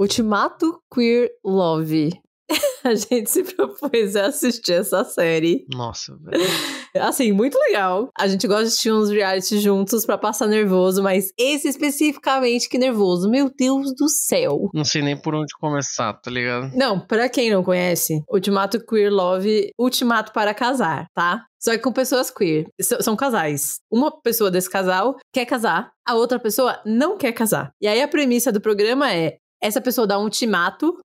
Ultimato Queer Love. A gente se propôs a assistir essa série. Nossa, velho. Assim, muito legal. A gente gosta de assistir uns reality juntos pra passar nervoso, mas esse especificamente, que nervoso. Meu Deus do céu. Não sei nem por onde começar, tá ligado? Não, pra quem não conhece, Ultimato Queer Love, ultimato para casar, tá? Só que com pessoas queer. São casais. Uma pessoa desse casal quer casar, a outra pessoa não quer casar. E aí a premissa do programa é, essa pessoa dá um ultimato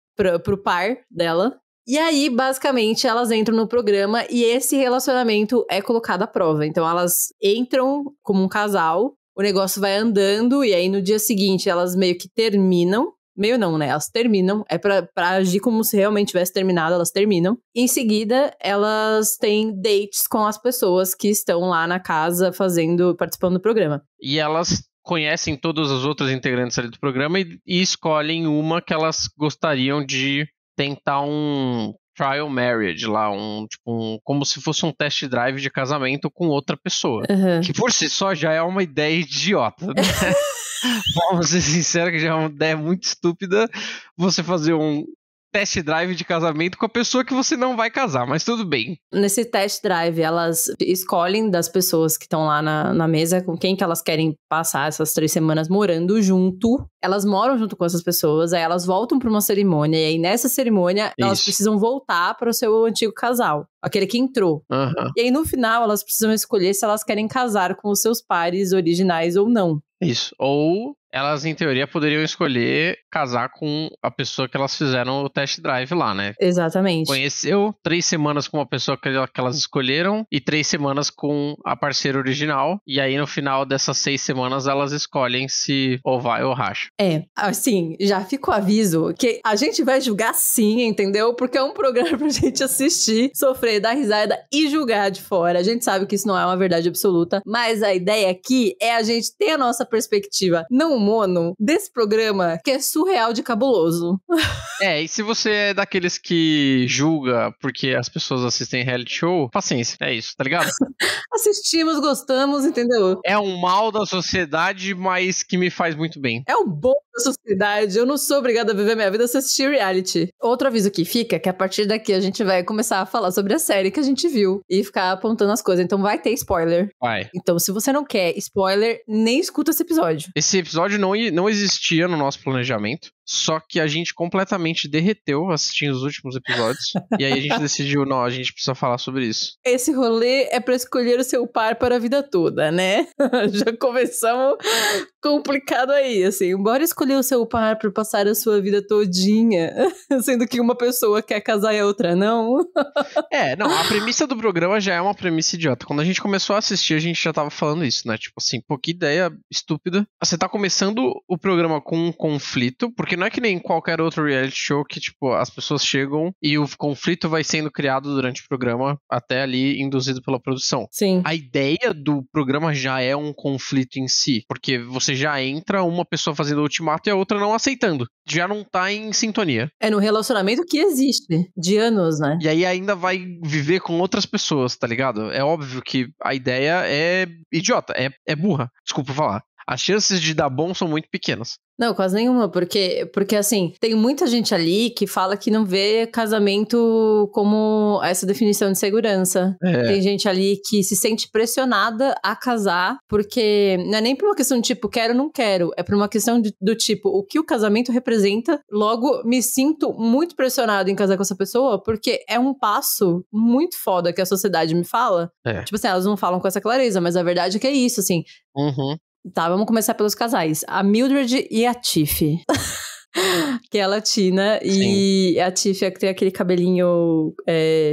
pro par dela. E aí, basicamente, elas entram no programa e esse relacionamento é colocado à prova. Então, elas entram como um casal, o negócio vai andando e aí no dia seguinte elas meio que terminam. Meio não, né? Elas terminam. É pra agir como se realmente tivesse terminado, elas terminam. Em seguida, elas têm dates com as pessoas que estão lá na casa participando do programa. E elas conhecem todas as outras integrantes ali do programa e escolhem uma que elas gostariam de tentar um trial marriage lá, como se fosse um test drive de casamento com outra pessoa. Uhum. Que por si só já é uma ideia idiota, né? Vamos ser sinceros que já é uma ideia muito estúpida você fazer um test drive de casamento com a pessoa que você não vai casar, mas tudo bem. Nesse test drive, elas escolhem das pessoas que estão lá na mesa com quem que elas querem passar essas 3 semanas morando junto. Elas moram junto com essas pessoas, aí elas voltam para uma cerimônia, e aí nessa cerimônia elas precisam voltar para o seu antigo casal, aquele que entrou. Uhum. E aí no final elas precisam escolher se elas querem casar com os seus pares originais ou não. Isso. Ou elas, em teoria, poderiam escolher casar com a pessoa que elas fizeram o test drive lá, né? Exatamente. Conheceu 3 semanas com uma pessoa que elas escolheram e 3 semanas com a parceira original. E aí, no final dessas 6 semanas, elas escolhem se ou vai ou racha. É, assim, já fica o aviso que a gente vai julgar sim, entendeu? Porque é um programa pra gente assistir, sofrer, dar risada e julgar de fora. A gente sabe que isso não é uma verdade absoluta, mas a ideia aqui é a gente ter a nossa perspectiva não mono desse programa que é surreal de cabuloso. E se você é daqueles que julga porque as pessoas assistem reality show, paciência, é isso, tá ligado? Assistimos, gostamos, entendeu? É um mal da sociedade, mas que me faz muito bem. É o bom da sociedade. Eu não sou obrigada a viver minha vida sem assistir reality. Outro aviso que fica é que a partir daqui a gente vai começar a falar sobre a série que a gente viu e ficar apontando as coisas. Então vai ter spoiler. Vai. Então se você não quer spoiler, nem escuta esse episódio. Esse episódio não existia no nosso planejamento. Só que a gente completamente derreteu assistindo os últimos episódios. E aí a gente decidiu, não, a gente precisa falar sobre isso. Esse rolê é pra escolher o seu par para a vida toda, né? Já começamos complicado aí, assim. Bora escolher o seu par pra passar a sua vida todinha. Sendo que uma pessoa quer casar e a outra não. Não, a premissa do programa já é uma premissa idiota. Quando a gente começou a assistir, a gente já tava falando isso, né? Tipo assim, pô, que ideia estúpida. Você tá começando o programa com um conflito, porque não é que nem qualquer outro reality show que, tipo, as pessoas chegam e o conflito vai sendo criado durante o programa, até ali induzido pela produção. Sim. A ideia do programa já é um conflito em si, porque você já entra uma pessoa fazendo ultimato e a outra não aceitando. Já não tá em sintonia. É no relacionamento que existe, de anos, né? E aí ainda vai viver com outras pessoas, tá ligado? É óbvio que a ideia é idiota, é burra, desculpa falar. As chances de dar bom são muito pequenas. Não, quase nenhuma, porque assim, tem muita gente ali que fala que não vê casamento como essa definição de segurança. Tem gente ali que se sente pressionada a casar, porque não é nem por uma questão de tipo, quero ou não quero, é por uma questão do tipo, o que o casamento representa, logo me sinto muito pressionado em casar com essa pessoa, porque é um passo muito foda que a sociedade me fala. Tipo assim, elas não falam com essa clareza, mas a verdade é que é isso, assim. Uhum. Tá, vamos começar pelos casais. A Mildred e a Tiff. Que é a latina. Sim. E a Tiff é que tem aquele cabelinho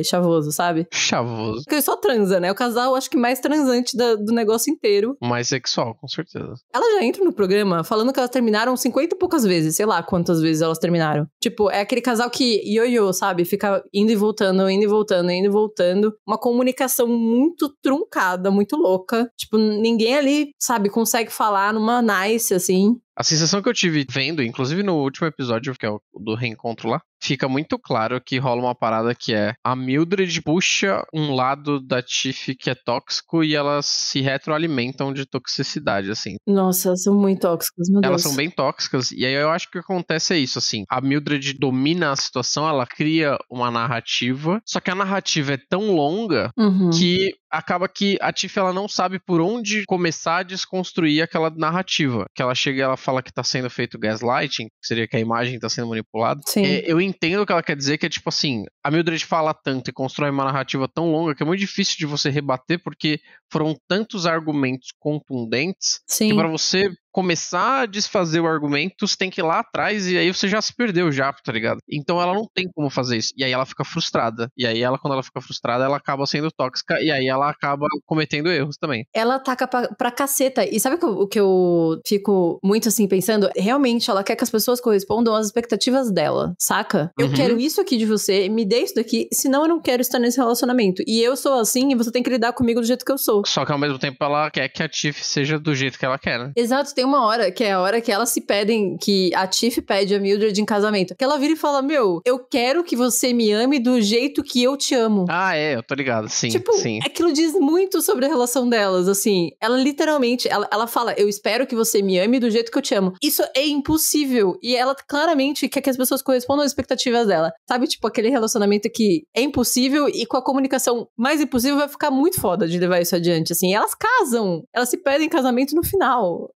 chavoso, sabe? Chavoso. Porque ele só transa, né? O casal, acho que mais transante do negócio inteiro. Mais sexual, com certeza. Ela já entra no programa falando que elas terminaram 50 e poucas vezes. Sei lá quantas vezes elas terminaram. Tipo, é aquele casal que ioiô, sabe? Fica indo e voltando, indo e voltando, indo e voltando. Uma comunicação muito truncada, muito louca. Tipo, ninguém ali, sabe, consegue falar numa nice, assim. A sensação que eu tive vendo, inclusive no último episódio, que é o do reencontro lá, fica muito claro que rola uma parada que é a Mildred puxa um lado da Tiff que é tóxico e elas se retroalimentam de toxicidade, assim. Nossa, elas são muito tóxicas, meu Deus. Elas são bem tóxicas, e aí eu acho que o que acontece é isso, assim. A Mildred domina a situação, ela cria uma narrativa, só que a narrativa é tão longa que acaba que a Tiff, ela não sabe por onde começar a desconstruir aquela narrativa. Que ela chega e ela fala que tá sendo feito gaslighting, que seria que a imagem tá sendo manipulada. Sim. Eu entendo o que ela quer dizer, que é tipo assim, a Mildred fala tanto e constrói uma narrativa tão longa que é muito difícil de você rebater, porque foram tantos argumentos contundentes que pra você começar a desfazer o argumento, você tem que ir lá atrás e aí você já se perdeu já, tá ligado? Então ela não tem como fazer isso. E aí ela fica frustrada. E aí ela, quando ela fica frustrada, ela acaba sendo tóxica e aí ela acaba cometendo erros também. Ela ataca pra caceta. E sabe o que eu fico muito assim pensando? Realmente ela quer que as pessoas correspondam às expectativas dela, saca? Eu quero isso aqui de você, me dê isso daqui, senão eu não quero estar nesse relacionamento. E eu sou assim e você tem que lidar comigo do jeito que eu sou. Só que ao mesmo tempo ela quer que a Tiff seja do jeito que ela quer, né? Exato, tem uma hora que é a hora que elas se pedem, que a Tiff pede a Mildred em casamento. Que ela vira e fala, meu, eu quero que você me ame do jeito que eu te amo. Ah, eu tô ligado, sim, tipo, sim. Aquilo diz muito sobre a relação delas, assim. Ela literalmente, ela fala, eu espero que você me ame do jeito que eu te amo. Isso é impossível. E ela claramente quer que as pessoas correspondam às expectativas dela. Sabe, tipo, aquele relacionamento que é impossível e com a comunicação mais impossível vai ficar muito foda de levar isso adiante, assim. E elas casam. Elas se pedem em casamento no final.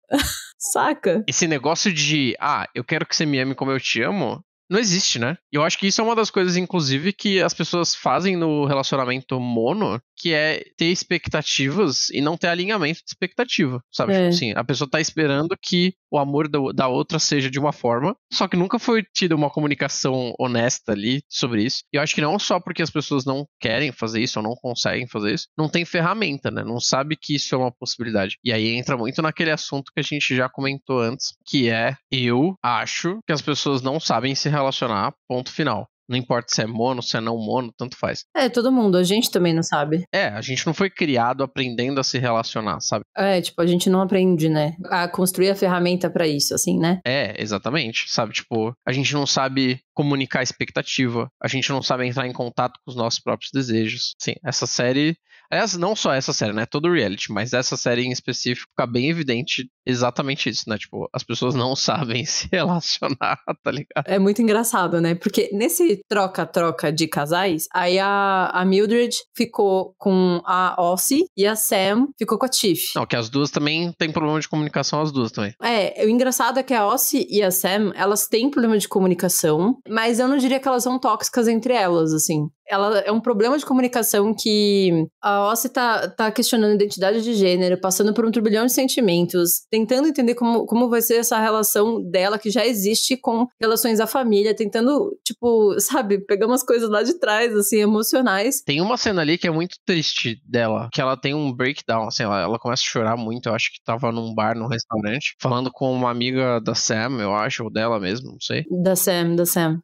Saca? Esse negócio de, eu quero que você me ame como eu te amo, não existe, né? E eu acho que isso é uma das coisas, inclusive, que as pessoas fazem no relacionamento mono, que é ter expectativas e não ter alinhamento de expectativa, sabe? Tipo assim, a pessoa tá esperando que o amor da outra seja de uma forma, só que nunca foi tida uma comunicação honesta ali sobre isso. E eu acho que não só porque as pessoas não querem fazer isso ou não conseguem fazer isso, não tem ferramenta, né? Não sabe que isso é uma possibilidade. E aí entra muito naquele assunto que a gente já comentou antes, que é, eu acho que as pessoas não sabem se relacionar, ponto final. Não importa se é mono, se é não mono, tanto faz. Todo mundo. A gente também não sabe. A gente não foi criado aprendendo a se relacionar, sabe? Tipo, a gente não aprende, né? A construir a ferramenta pra isso, assim, né? Exatamente, sabe? Tipo, a gente não sabe comunicar expectativa, a gente não sabe entrar em contato com os nossos próprios desejos. Sim, essa série... Aliás, não só essa série, né? Todo reality, mas essa série em específico fica bem evidente exatamente isso, né? Tipo, as pessoas não sabem se relacionar, tá ligado? É muito engraçado, né? Porque nesse troca-troca de casais, aí a Mildred ficou com a Ossie e a Sam ficou com a Tiff. Não, que as duas também têm problema de comunicação, as duas também. O engraçado é que a Ossie e a Sam, elas têm problema de comunicação, mas eu não diria que elas são tóxicas entre elas, assim. Ela é um problema de comunicação que a Ossie tá questionando a identidade de gênero, passando por um turbilhão de sentimentos, tentando entender como vai ser essa relação dela, que já existe com relações à família, tentando, tipo, sabe, pegar umas coisas lá de trás, assim, emocionais. Tem uma cena ali que é muito triste dela, que ela tem um breakdown, assim, ela começa a chorar muito, eu acho que tava num bar, num restaurante, falando com uma amiga da Sam, eu acho, ou dela mesmo, não sei. Da Sam.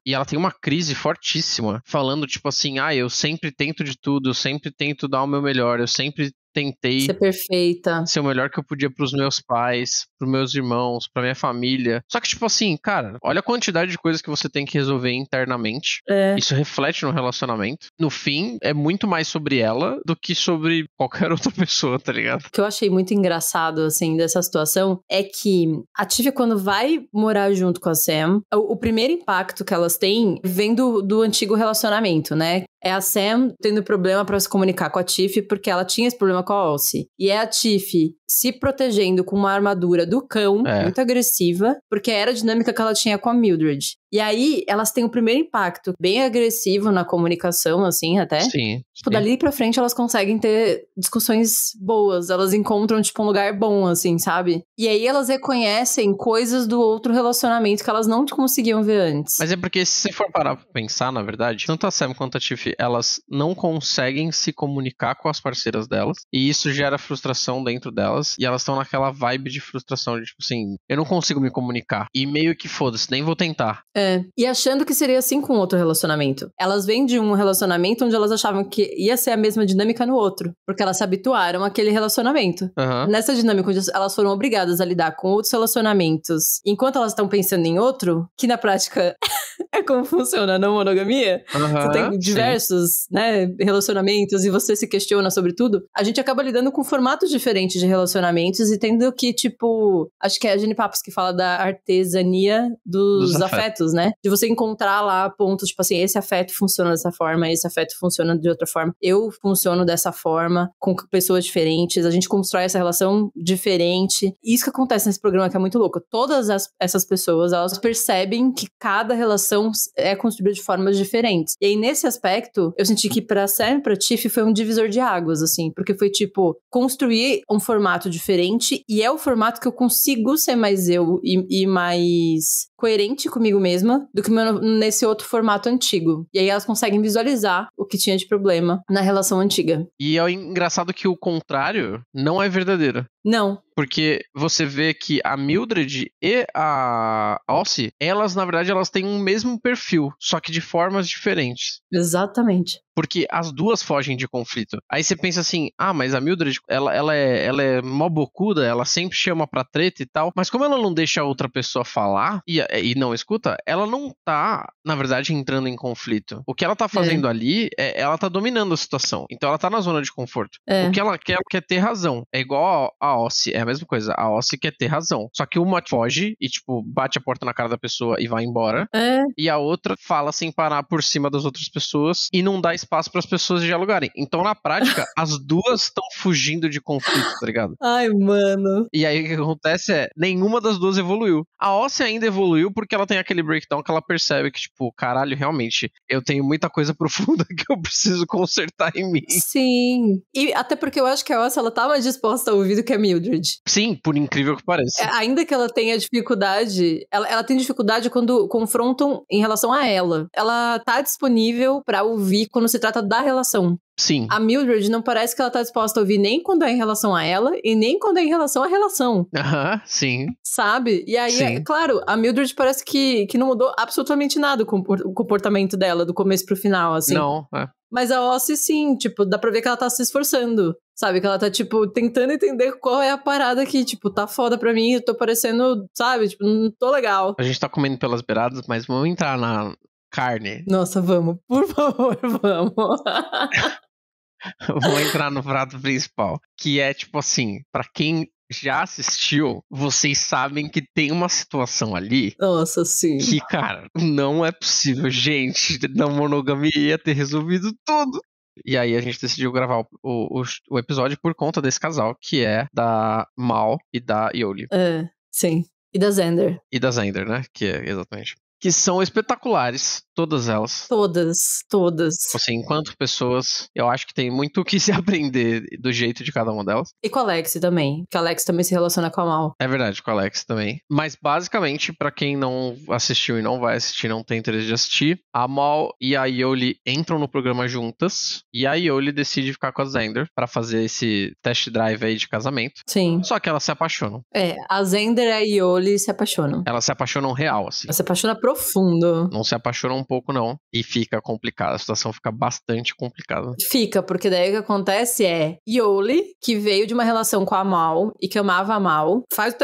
E ela tem uma crise fortíssima, falando, tipo assim, eu sempre tento de tudo, eu sempre tento dar o meu melhor, eu sempre tentei ser perfeita, ser o melhor que eu podia pros meus pais, pros meus irmãos, pra minha família. Só que, tipo assim, cara, olha a quantidade de coisas que você tem que resolver internamente. Isso reflete no relacionamento. No fim, é muito mais sobre ela do que sobre qualquer outra pessoa, tá ligado? O que eu achei muito engraçado, assim, dessa situação é que a Tiff, quando vai morar junto com a Sam, o primeiro impacto que elas têm vem do antigo relacionamento, né? É a Sam tendo problema pra se comunicar com a Tiff porque ela tinha esse problema com a Ossie. E é a Tiff se protegendo com uma armadura do cão, muito agressiva, porque era a dinâmica que ela tinha com a Mildred. E aí, elas têm o primeiro impacto bem agressivo na comunicação, assim, até. Sim. Tipo, dali pra frente, elas conseguem ter discussões boas. Elas encontram, tipo, um lugar bom, assim, sabe? E aí, elas reconhecem coisas do outro relacionamento que elas não conseguiam ver antes. Mas é porque, se você for parar pra pensar, na verdade, tanto a Sam quanto a Tiff, elas não conseguem se comunicar com as parceiras delas. E isso gera frustração dentro delas. E elas estão naquela vibe de frustração, de tipo assim, eu não consigo me comunicar. E meio que foda-se, nem vou tentar. E achando que seria assim com outro relacionamento. Elas vêm de um relacionamento onde elas achavam que ia ser a mesma dinâmica no outro, porque elas se habituaram àquele relacionamento. Nessa dinâmica onde elas foram obrigadas a lidar com outros relacionamentos, enquanto elas estão pensando em outro, que na prática É como funciona a não monogamia. Você tem diversos, né, relacionamentos e você se questiona sobre tudo. A gente acaba lidando com formatos diferentes de relacionamentos e tendo que, tipo... Acho que é a Jenny Papos que fala da artesania dos afetos, né? De você encontrar lá pontos, tipo assim, esse afeto funciona dessa forma, esse afeto funciona de outra forma. Eu funciono dessa forma, com pessoas diferentes. A gente constrói essa relação diferente. Isso que acontece nesse programa que é muito louco. Todas essas pessoas, elas percebem que cada relação é construída de formas diferentes. E aí, nesse aspecto, eu senti que pra Sam e pra Tiff foi um divisor de águas, assim. Porque foi, tipo, construir um formato diferente e é o formato que eu consigo ser mais eu e mais coerente comigo mesma do que nesse outro formato antigo. E aí elas conseguem visualizar o que tinha de problema na relação antiga. E é engraçado que o contrário não é verdadeiro. Não. Porque você vê que a Mildred e a Ossie, elas, na verdade, elas têm um mesmo perfil, só que de formas diferentes. Exatamente. Porque as duas fogem de conflito. Aí você pensa assim, mas a Mildred, ela é mó bocuda, ela sempre chama pra treta e tal, mas como ela não deixa a outra pessoa falar e não escuta, ela não tá, na verdade, entrando em conflito. O que ela tá fazendo ali, ela tá dominando a situação. Então ela tá na zona de conforto. O que ela quer ter razão. É igual a Ossie, é a mesma coisa. A Ossie quer ter razão. Só que uma foge e, tipo, bate a porta na cara da pessoa e vai embora. E a outra fala sem parar por cima das outras pessoas e não dá espaço para as pessoas dialogarem. Então, na prática, as duas estão fugindo de conflito, tá ligado? Ai, mano. E aí o que acontece é, nenhuma das duas evoluiu. A Ossie ainda evoluiu porque ela tem aquele breakdown que ela percebe que, tipo, caralho, realmente, eu tenho muita coisa profunda que eu preciso consertar em mim. Sim. E até porque eu acho que a Ossie, ela tá mais disposta a ouvir do que a Mildred. Sim, por incrível que pareça. Ainda que ela tenha dificuldade, ela tem dificuldade quando confrontam em relação a ela. Ela tá disponível pra ouvir quando se trata da relação. Sim. A Mildred não parece que ela tá disposta a ouvir nem quando é em relação a ela e nem quando é em relação à relação. Sim. Sabe? E aí, claro, a Mildred parece que não mudou absolutamente nada o comportamento dela, do começo pro final, assim. Não, Mas a Ossie, sim, tipo, dá pra ver que ela tá se esforçando, sabe? Que ela tá, tipo, tentando entender qual é a parada que, tipo, tá foda pra mim, eu tô parecendo, sabe? Tipo, não tô legal. A gente tá comendo pelas beiradas, mas vamos entrar na carne. Nossa, vamos. Por favor, vamos. Vou entrar no prato principal, que é, tipo assim, pra quem já assistiu, vocês sabem que tem uma situação ali. Nossa, sim. Que, cara, não é possível, gente. Na monogamia ia ter resolvido tudo. E aí a gente decidiu gravar o episódio por conta desse casal, que é da Mal e da Yoli. Sim. E da Xander. E da Xander, né? Que é, exatamente. Que são espetaculares, todas elas. Todas. Assim, enquanto pessoas, eu acho que tem muito o que se aprender do jeito de cada uma delas. E com a Alex também, que a Alex também se relaciona com a Mal. É verdade, com a Alex também. Mas basicamente, pra quem não assistiu e não vai assistir, não tem interesse de assistir, a Mal e a Yoli entram no programa juntas e a Yoli decide ficar com a Xander pra fazer esse test drive aí de casamento. Sim. Só que elas se apaixonam. A Xander e a Yoli se apaixonam. Elas se apaixonam real, assim. Ela se apaixona profundo. Não se apaixonam um pouco, não. E fica complicado. A situação fica bastante complicada. Fica, porque daí o que acontece é Yoli, que veio de uma relação com a Mal e que amava a Mal, faz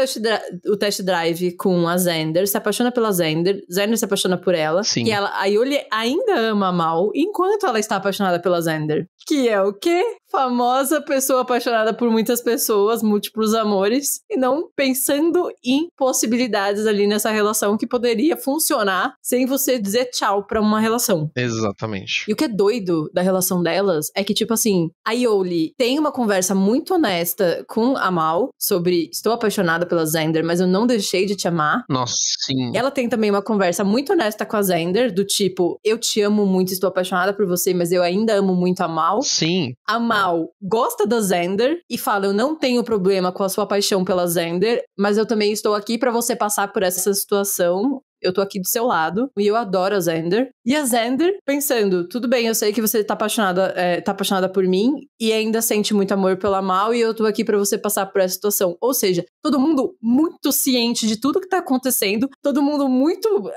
o test drive com a Xander, se apaixona pela Xander se apaixona por ela. Sim. E a Yoli ainda ama a Mal enquanto ela está apaixonada pela Xander. Que é o quê? Famosa pessoa apaixonada por muitas pessoas, múltiplos amores, e não pensando em possibilidades ali nessa relação que poderia funcionar sem você dizer tchau pra uma relação. Exatamente. E o que é doido da relação delas é que, tipo assim, a Yoli tem uma conversa muito honesta com a Mal sobre estou apaixonada pela Xander, mas eu não deixei de te amar. Nossa, sim. Ela tem também uma conversa muito honesta com a Xander, do tipo, eu te amo muito, estou apaixonada por você, mas eu ainda amo muito a Mal. Sim. A Mal gosta da Xander e fala, eu não tenho problema com a sua paixão pela Xander, mas eu também estou aqui pra você passar por essa situação. Eu tô aqui do seu lado e eu adoro a Xander. E a Xander pensando, tudo bem, eu sei que você tá apaixonada por mim e ainda sente muito amor pela Mal e eu tô aqui pra você passar por essa situação. Ou seja, todo mundo muito ciente de tudo que tá acontecendo, todo mundo muito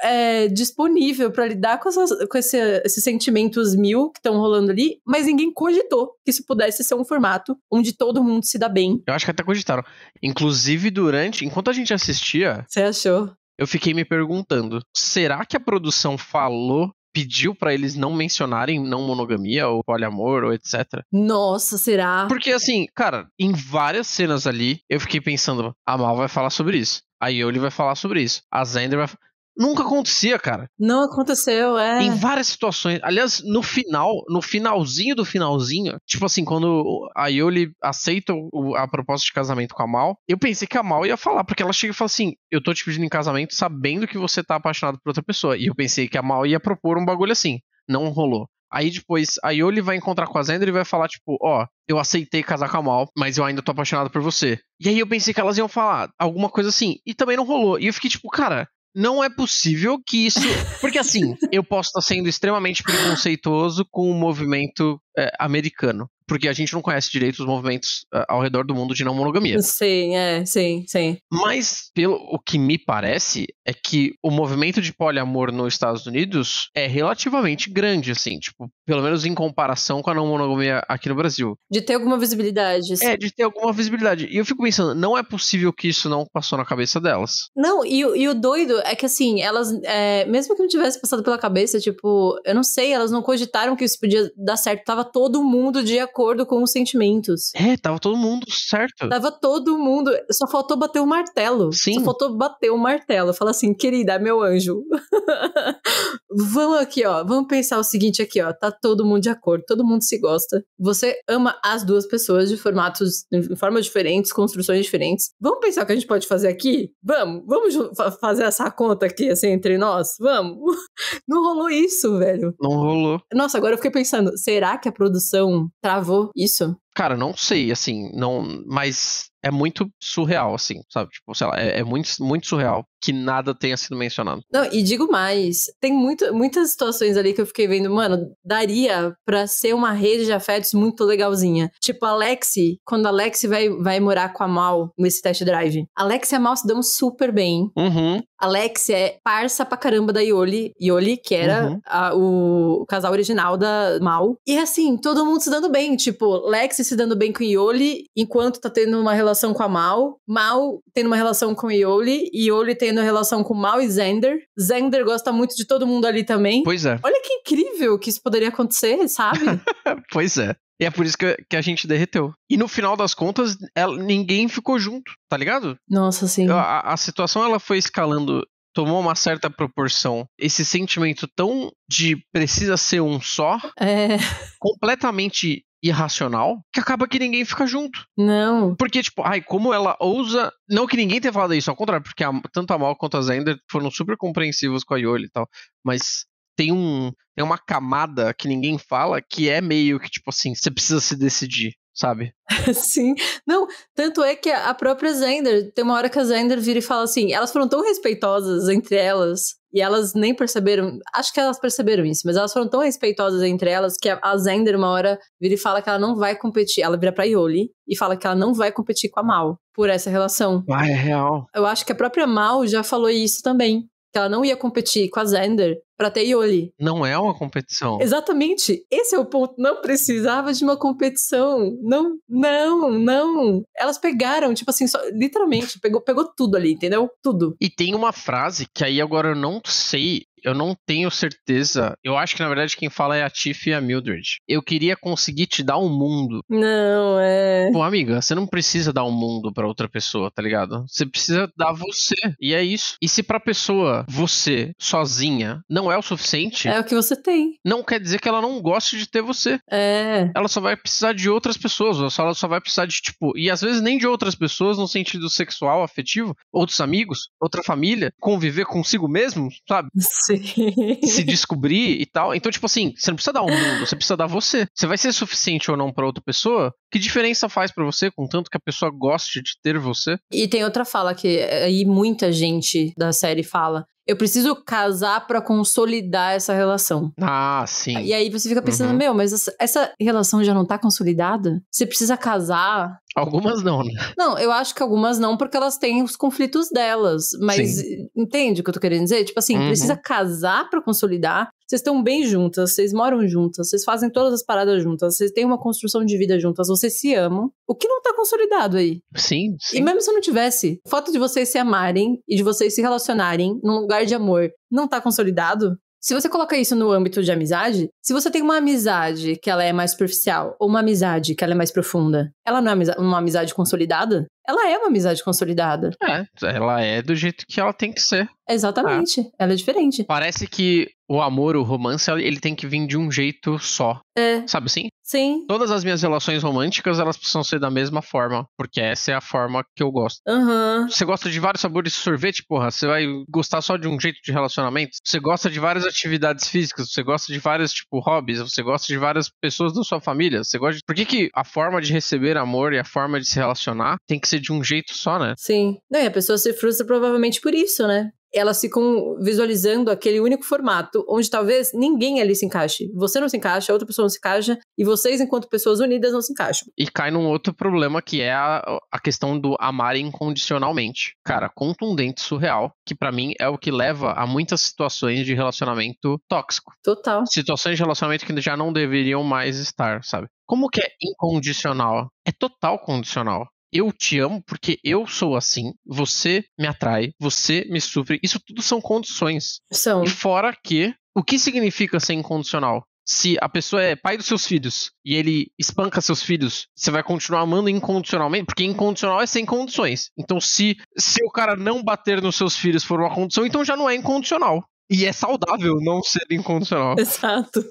disponível pra lidar com esses sentimentos mil que estão rolando ali, mas ninguém cogitou que isso pudesse ser um formato onde todo mundo se dá bem. Eu acho que até cogitaram. Inclusive, enquanto a gente assistia... Você achou? eu fiquei me perguntando, será que a produção pediu pra eles não mencionarem não monogamia ou poliamor ou etc? Nossa, será? Porque assim, cara, em várias cenas ali, eu fiquei pensando, a Mal vai falar sobre isso, a Yoli vai falar sobre isso, a Xander vai... Nunca acontecia, cara. Não aconteceu, Em várias situações. Aliás, no finalzinho do finalzinho, tipo assim, quando a Yoli aceita a proposta de casamento com a Mal, eu pensei que a Mal ia falar, porque ela chega e fala assim, eu tô te pedindo em casamento sabendo que você tá apaixonado por outra pessoa. E eu pensei que a Mal ia propor um bagulho assim. Não rolou. Aí depois a Yoli vai encontrar com a Xander e vai falar, tipo, ó, eu aceitei casar com a Mal, mas eu ainda tô apaixonado por você. E aí eu pensei que elas iam falar alguma coisa assim, e também não rolou. E eu fiquei tipo, cara, não é possível que isso... Porque assim, eu posso estar sendo extremamente preconceituoso com o movimento americano. Porque a gente não conhece direito os movimentos ao redor do mundo de não monogamia. Sim, sim. Mas, pelo o que me parece, é que o movimento de poliamor nos Estados Unidos é relativamente grande, assim, tipo, pelo menos em comparação com a não monogamia aqui no Brasil. De ter alguma visibilidade. De ter alguma visibilidade. E eu fico pensando, não é possível que isso não passou na cabeça delas. Não, e o doido é que, assim, elas, mesmo que não tivesse passado pela cabeça, tipo, eu não sei, elas não cogitaram que isso podia dar certo. Tava todo mundo de acordo com os sentimentos. Tava todo mundo certo. Tava todo mundo, só faltou bater o martelo. Sim. Só faltou bater o martelo. Falar assim, querida, meu anjo. Vamos aqui, ó, vamos pensar o seguinte aqui, ó, tá todo mundo de acordo, todo mundo se gosta. Você ama as duas pessoas de formas diferentes, construções diferentes. Vamos pensar o que a gente pode fazer aqui? Vamos fazer essa conta aqui, assim, entre nós? Vamos? Não rolou isso, velho. Não rolou. Nossa, agora eu fiquei pensando, será que a produção travou isso? Cara, não sei, assim, não, mas é muito surreal, assim, sabe? Tipo, sei lá, é muito, muito surreal que nada tenha sido mencionado. Não, e digo mais, tem muitas situações ali que eu fiquei vendo, mano, daria pra ser uma rede de afetos muito legalzinha. Tipo, a Lexi, quando a Lexi vai morar com a Mal nesse test drive, a Lexi e a Mal se dão super bem. Uhum. A Lexi é parça pra caramba da Yoli, que era o casal original da Mal. E assim, todo mundo se dando bem, tipo, Lexi se dando bem com Yoli, enquanto tá tendo uma relação com a Mal tendo uma relação com Yoli tendo relação com Mal e Xander. Xander gosta muito de todo mundo ali também. Pois é. Olha que incrível que isso poderia acontecer, sabe? Pois é. E é por isso que a gente derreteu. E no final das contas, ninguém ficou junto, tá ligado? Nossa, sim. A situação, ela foi escalando, tomou uma certa proporção. Esse sentimento tão de precisa ser um só, completamente irracional, que acaba que ninguém fica junto. Não. Porque, tipo, como ela ousa... Não que ninguém tenha falado isso, ao contrário, porque tanto a Mal quanto a Xander foram super compreensivos com a Yoli e tal, mas tem uma camada que ninguém fala que é meio que, tipo assim, você precisa se decidir, sabe? Sim. Não, tanto é que a própria Xander, tem uma hora que a Xander vira e fala assim, elas foram tão respeitosas entre elas, e elas nem perceberam, acho que elas perceberam isso, mas elas foram tão respeitosas entre elas que a Xander uma hora vira e fala que ela não vai competir, ela vira pra Yoli e fala que ela não vai competir com a Mal por essa relação. É real. Eu acho que a própria Mal já falou isso também, que ela não ia competir com a Xander pra ter Yoli. Não é uma competição. Exatamente. Esse é o ponto. Não precisava de uma competição. Não. Elas pegaram, tipo assim, literalmente, pegou tudo ali, entendeu? Tudo. E tem uma frase que aí agora eu não sei, eu não tenho certeza. Eu acho que na verdade quem fala é a Tiff e a Mildred. Eu queria conseguir te dar um mundo. Não, Pô, amiga, você não precisa dar um mundo pra outra pessoa, tá ligado? Você precisa dar você. E é isso. E se pra pessoa, você, sozinha, não é o suficiente... É o que você tem. Não quer dizer que ela não goste de ter você. Ela só vai precisar de outras pessoas. Ela só vai precisar de, tipo... E às vezes nem de outras pessoas no sentido sexual, afetivo. Outros amigos, outra família. Conviver consigo mesmo, sabe? Sim. Se descobrir e tal. Então, tipo assim, você não precisa dar um mundo, você precisa dar você. Você vai ser suficiente ou não pra outra pessoa? Que diferença faz pra você, contanto que a pessoa goste de ter você? E tem outra fala que aí muita gente da série fala. Eu preciso casar pra consolidar essa relação. Ah, sim. E aí você fica pensando, mas essa relação já não tá consolidada? Você precisa casar... Algumas não, né? Não, eu acho que algumas não, porque elas têm os conflitos delas. Mas entende o que eu tô querendo dizer? Tipo assim, precisa casar pra consolidar. vocês estão bem juntas, vocês moram juntas, vocês fazem todas as paradas juntas, vocês têm uma construção de vida juntas, vocês se amam. O que não tá consolidado aí? Sim. E mesmo se não tivesse, o fato de vocês se amarem e de vocês se relacionarem num lugar de amor não tá consolidado? Se você coloca isso no âmbito de amizade, se você tem uma amizade que ela é mais superficial ou uma amizade que ela é mais profunda, ela não é uma amizade consolidada? Ela é uma amizade consolidada. Ela é do jeito que ela tem que ser. Exatamente, ela é diferente. Parece que o amor, o romance, ele tem que vir de um jeito só. Sabe assim? Sim. Todas as minhas relações românticas, elas precisam ser da mesma forma, porque essa é a forma que eu gosto. Você gosta de vários sabores de sorvete, porra, você vai gostar só de um jeito de relacionamento? Você gosta de várias atividades físicas, você gosta de vários, hobbies, você gosta de várias pessoas da sua família, você gosta de... Por que a forma de receber amor e a forma de se relacionar tem que ser de um jeito só, né? Sim. Não, e a pessoa se frustra provavelmente por isso, né? Elas ficam visualizando aquele único formato, onde talvez ninguém ali se encaixe. Você não se encaixa, a outra pessoa não se encaixa, e vocês, enquanto pessoas unidas, não se encaixam. E cai num outro problema, que é a questão do amar incondicionalmente. Cara, contundente, surreal, que pra mim é o que leva a muitas situações de relacionamento tóxico. Total. Situações de relacionamento que já não deveriam mais estar, sabe? Como que é incondicional? É total condicional. Eu te amo porque eu sou assim, você me atrai, você me supre. Isso tudo são condições. São. E fora que, o que significa ser incondicional? Se a pessoa é pai dos seus filhos e ele espanca seus filhos, você vai continuar amando incondicionalmente? Porque incondicional é sem condições. Então se o cara não bater nos seus filhos for uma condição, então já não é incondicional. E é saudável não ser incondicional. Exato.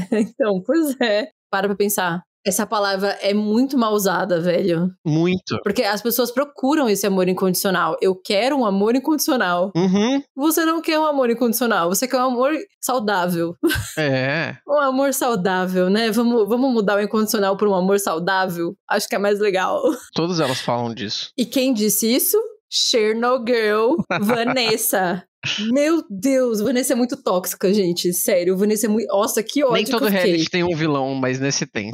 Então, pois é. Para pra pensar. Essa palavra é muito mal usada, velho. Muito. Porque as pessoas procuram esse amor incondicional. Eu quero um amor incondicional. Você não quer um amor incondicional, você quer um amor saudável. Um amor saudável, né? Vamos mudar o incondicional por um amor saudável? Acho que é mais legal. Todas elas falam disso. E quem disse isso? Chernobyl, Vanessa. Meu Deus, Vanessa é muito tóxica, gente. Sério, Vanessa é muito... Nossa, que ódio. Nem todo reality tem um vilão, mas nesse tem.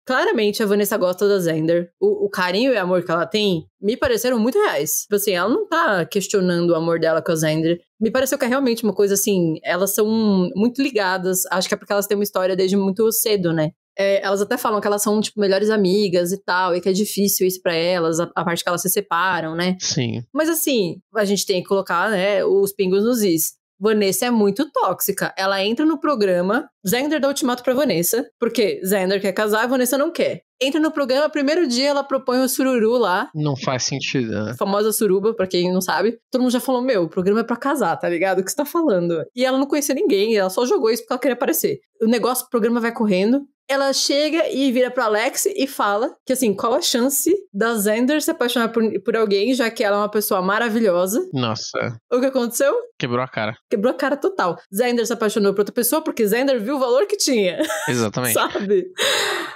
Claramente, a Vanessa gosta da Xander. O carinho e o amor que ela tem me pareceram muito reais. Tipo assim, ela não tá questionando o amor dela com a Xander. Me pareceu que é realmente uma coisa assim... Elas são muito ligadas. Acho que é porque elas têm uma história desde muito cedo, né? Elas até falam que elas são, tipo, melhores amigas e tal, e que é difícil isso pra elas, a parte que elas se separam, né? Sim. Mas assim, a gente tem que colocar, né, os pingos nos is. Vanessa é muito tóxica. Ela entra no programa, Xander dá ultimato pra Vanessa, porque Xander quer casar e Vanessa não quer. Entra no programa, primeiro dia ela propõe o sururu lá. Não faz sentido, né? A famosa suruba, pra quem não sabe. Todo mundo já falou, o programa é pra casar, tá ligado? O que você tá falando? E ela não conhecia ninguém, ela só jogou isso porque ela queria aparecer. O programa vai correndo. Ela chega e vira pra Alex e fala que, assim, qual a chance da Xander se apaixonar por alguém, já que ela é uma pessoa maravilhosa. Nossa. O que aconteceu? Quebrou a cara. Quebrou a cara total. Xander se apaixonou por outra pessoa porque Xander viu o valor que tinha. Exatamente. Sabe?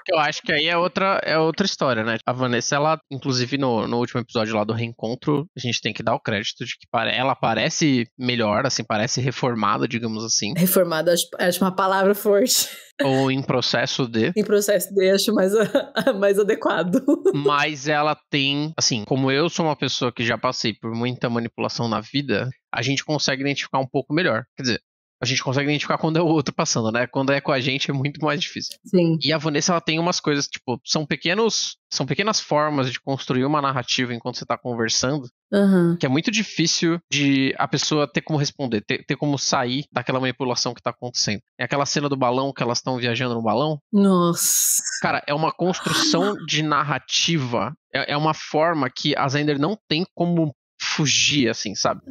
Eu acho que aí é outra história, né? A Vanessa, ela, inclusive no último episódio lá do reencontro, a gente tem que dar o crédito de que ela parece melhor, assim, parece reformada, digamos assim. Reformada, acho uma palavra forte. Ou em processo de. Em processo de, acho mais adequado. Mas ela tem, assim, como eu sou uma pessoa que já passei por muita manipulação na vida, a gente consegue identificar um pouco melhor. Quer dizer, a gente consegue identificar quando é o outro passando, né? Quando é com a gente é muito mais difícil. Sim. E a Vanessa, ela tem umas coisas, tipo, são pequenas formas de construir uma narrativa enquanto você tá conversando, que é muito difícil de a pessoa ter como responder, ter como sair daquela manipulação que tá acontecendo. É aquela cena do balão, que elas estão viajando no balão. Nossa. Cara, é uma construção de narrativa, é uma forma que a Xander não tem como fugir, assim, sabe?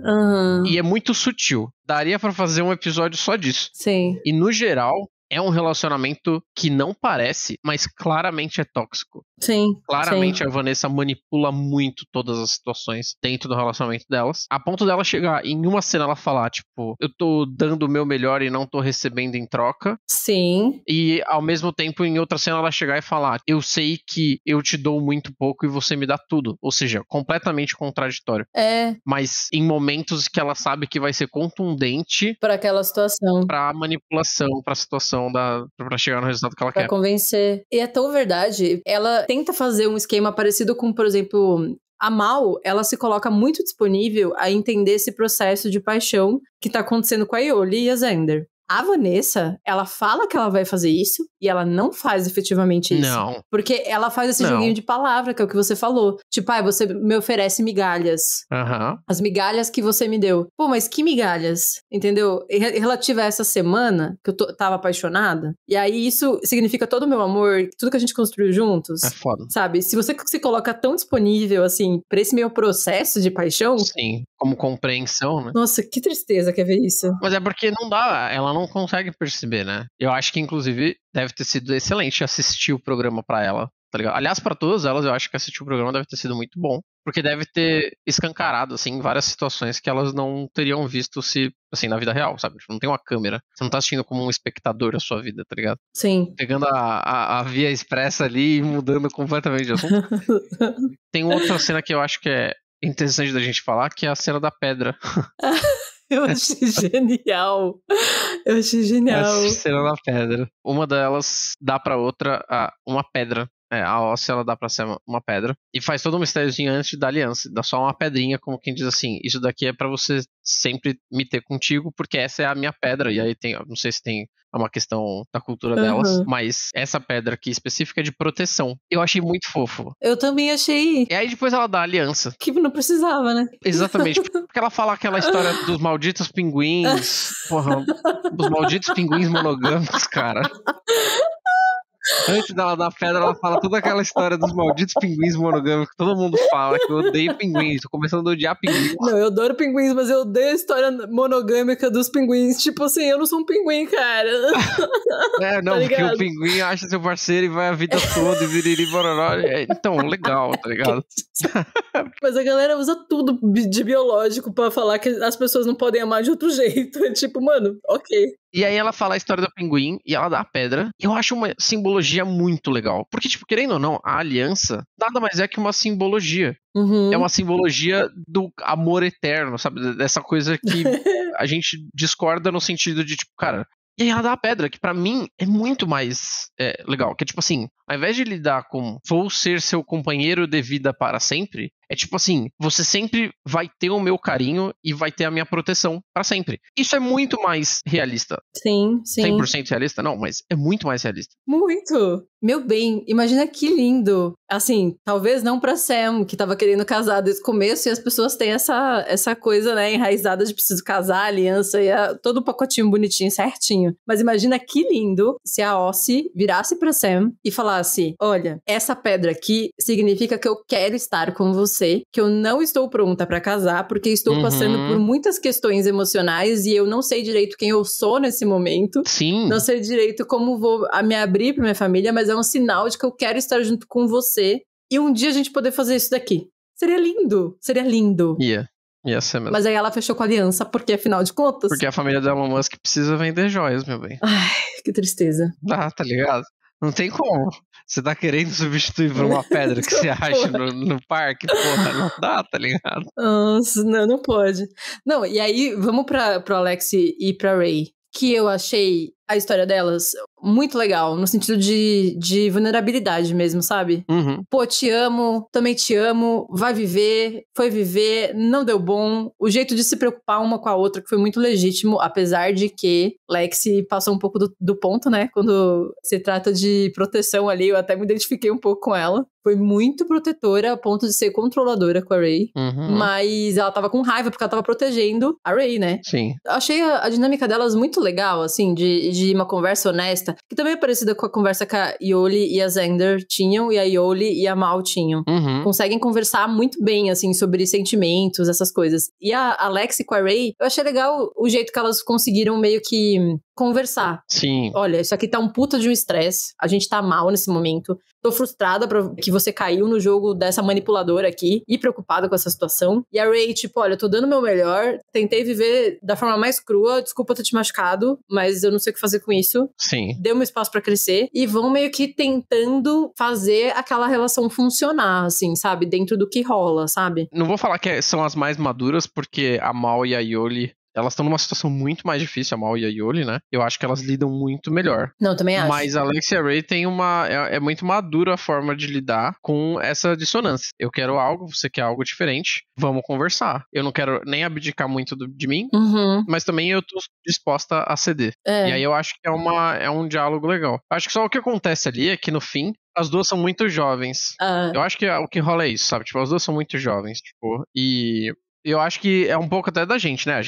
E é muito sutil. Daria pra fazer um episódio só disso. Sim. E no geral, é um relacionamento que não parece, mas claramente é tóxico. Sim. Claramente sim. A Vanessa manipula muito todas as situações dentro do relacionamento delas, a ponto dela chegar em uma cena ela falar, tipo, eu tô dando o meu melhor e não tô recebendo em troca. Sim. E ao mesmo tempo, em outra cena, ela chegar e falar, eu sei que eu te dou muito pouco e você me dá tudo. Ou seja, completamente contraditório. Mas em momentos que ela sabe que vai ser contundente pra aquela situação. Pra manipulação, pra situação, pra chegar no resultado que ela quer. Pra convencer. E é tão verdade. Ela tenta fazer um esquema parecido com, por exemplo, A Mal, ela se coloca muito disponível a entender esse processo de paixão que tá acontecendo com a Yoli e a Xander. A Vanessa, ela fala que ela vai fazer isso e ela não faz efetivamente isso. Não. Porque ela faz esse joguinho de palavra, que é o que você falou. Tipo, você me oferece migalhas. As migalhas que você me deu. Pô, mas que migalhas? Entendeu? Relativa a essa semana, que eu tava apaixonada. E aí isso significa todo o meu amor, tudo que a gente construiu juntos. É foda. Sabe? Se você se coloca tão disponível, assim, pra esse meu processo de paixão... Sim, como compreensão, né? Nossa, que tristeza quer ver isso. Mas é porque não dá, ela não consegue perceber, né? Eu acho que, inclusive, deve ter sido excelente assistir o programa pra ela, tá ligado? Aliás, pra todas elas, eu acho que assistir o programa deve ter sido muito bom. Porque deve ter escancarado, assim, várias situações que elas não teriam visto se, assim, na vida real, sabe? Não tem uma câmera. Você não tá assistindo como um espectador a sua vida, tá ligado? Sim. Pegando a via expressa ali e mudando completamente de assunto. Tem outra cena que eu acho que é interessante da gente falar, que é a cena da pedra. Eu achei genial. Eu achei genial. Essa cena da pedra. Uma delas dá pra outra uma pedra. A Ossie, ela dá pra ser uma pedra. E faz todo um mistériozinho antes da aliança. Dá só uma pedrinha, como quem diz assim, isso daqui é pra você sempre me ter contigo, porque essa é a minha pedra. E aí tem, não sei se tem uma questão da cultura delas, mas essa pedra aqui específica é de proteção. Eu achei muito fofo. Eu também achei. E aí depois ela dá a aliança. Que não precisava, né? Exatamente, porque ela fala aquela história dos malditos pinguins. Porra, os malditos pinguins monogâmicos, cara. Antes dela dar pedra, ela fala toda aquela história dos malditos pinguins monogâmicos que todo mundo fala, que eu odeio pinguins, tô começando a odiar pinguins. Não, eu adoro pinguins, mas eu odeio a história monogâmica dos pinguins. Tipo assim, eu não sou um pinguim, cara. Não, tá porque o pinguim acha seu parceiro e vai a vida toda e viriri bororó. Então, legal, tá ligado? Mas a galera usa tudo de biológico pra falar que as pessoas não podem amar de outro jeito. É tipo, mano, ok. E aí ela fala a história do pinguim e ela dá a pedra. E eu acho uma simbologia muito legal. Porque, tipo, querendo ou não, a aliança nada mais é que uma simbologia. É uma simbologia do amor eterno, sabe? Dessa coisa que a gente discorda no sentido de, tipo, cara... E aí ela dá a pedra, que pra mim é muito mais legal. Que é tipo assim, ao invés de lidar com vou ser seu companheiro de vida para sempre, é tipo assim, você sempre vai ter o meu carinho e vai ter a minha proteção para sempre. Isso é muito mais realista. Sim, sim. 100% realista? Não, mas é muito mais realista. Muito! Meu bem, imagina que lindo. Assim, talvez não pra Sam, que tava querendo casar desde o começo, e as pessoas têm essa coisa, né, enraizada de preciso casar, aliança, e todo o pacotinho bonitinho, certinho. Mas imagina que lindo se a Ossie virasse pra Sam e falasse, olha, essa pedra aqui significa que eu quero estar com você, que eu não estou pronta pra casar, porque estou passando por muitas questões emocionais e eu não sei direito quem eu sou nesse momento. Sim. Não sei direito como vou me abrir pra minha família, mas é um sinal de que eu quero estar junto com você e um dia a gente poder fazer isso daqui. Seria lindo. Seria lindo. Ia ser mesmo. Mas aí ela fechou com a aliança, porque afinal de contas... Porque a família do Elon Musk precisa vender joias, meu bem. Ai, que tristeza. Tá ligado? Não tem como. Você tá querendo substituir por uma pedra que você acha no parque? Porra, não dá, tá ligado? Nossa, não pode. Não, e aí, vamos pro Alex e pra Ray. Que eu achei a história delas muito legal, no sentido de vulnerabilidade mesmo, sabe? Pô, te amo, também te amo, vai viver, foi viver, não deu bom. O jeito de se preocupar uma com a outra, que foi muito legítimo, apesar de que Lexi passou um pouco do ponto, né? Quando se trata de proteção ali, eu até me identifiquei um pouco com ela. Foi muito protetora, a ponto de ser controladora com a Ray. Mas ela tava com raiva, porque ela tava protegendo a Ray, né? Sim. Eu achei a dinâmica delas muito legal, assim, de uma conversa honesta, que também é parecida com a conversa que a Yoli e a Xander tinham, e a Yoli e a Mal tinham. Conseguem conversar muito bem, assim, sobre sentimentos, essas coisas. E a Alex com a Ray, eu achei legal o jeito que elas conseguiram meio que conversar. Sim. Olha, isso aqui tá um puta de um estresse, a gente tá mal nesse momento, tô frustrada que você caiu no jogo dessa manipuladora aqui e preocupada com essa situação. E a Ray, tipo, olha, eu tô dando o meu melhor, tentei viver da forma mais crua, desculpa ter te machucado, mas eu não sei o que fazer com isso. Sim. Deu um espaço pra crescer e vão meio que tentando fazer aquela relação funcionar, assim, sabe? Dentro do que rola, sabe? Não vou falar que são as mais maduras, porque a Mal e a Yoli elas estão numa situação muito mais difícil, a Mal e a Yoli, né? Eu acho que elas lidam muito melhor. Não, também acho. Mas a Alexia Ray tem é muito madura a forma de lidar com essa dissonância. Eu quero algo, você quer algo diferente, vamos conversar. Eu não quero nem abdicar muito de mim, mas também eu tô disposta a ceder. E aí eu acho que é um diálogo legal. Acho que só o que acontece ali é que no fim, as duas são muito jovens. Eu acho que o que rola é isso, sabe? Tipo, as duas são muito jovens, tipo, e eu acho que é um pouco até da gente, né?